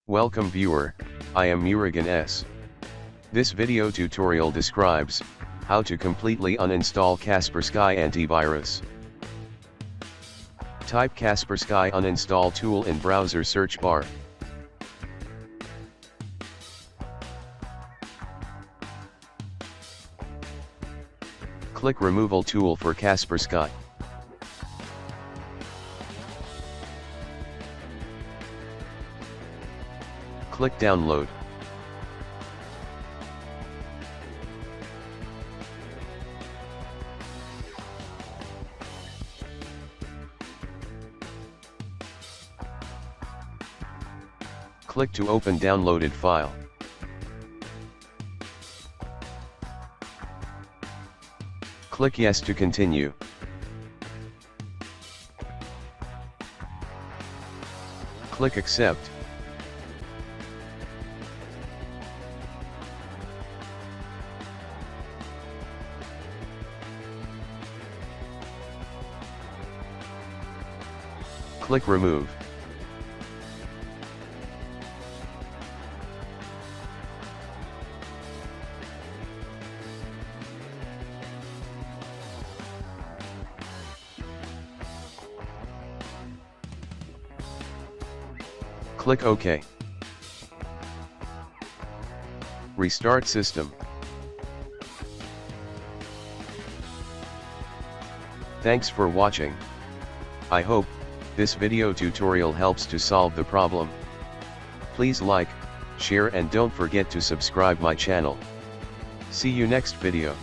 Welcome viewer, I am Murugan S. This video tutorial describes how to completely uninstall Kaspersky Antivirus. Type Kaspersky Uninstall tool in browser search bar. Click Removal tool for Kaspersky. Click Download. Click to open downloaded file. Click Yes to continue. Click Accept. Click Remove. Click OK. Restart system. Thanks for watching. I hope this video tutorial helps to solve the problem. Please like, share and don't forget to subscribe my channel. See you next video.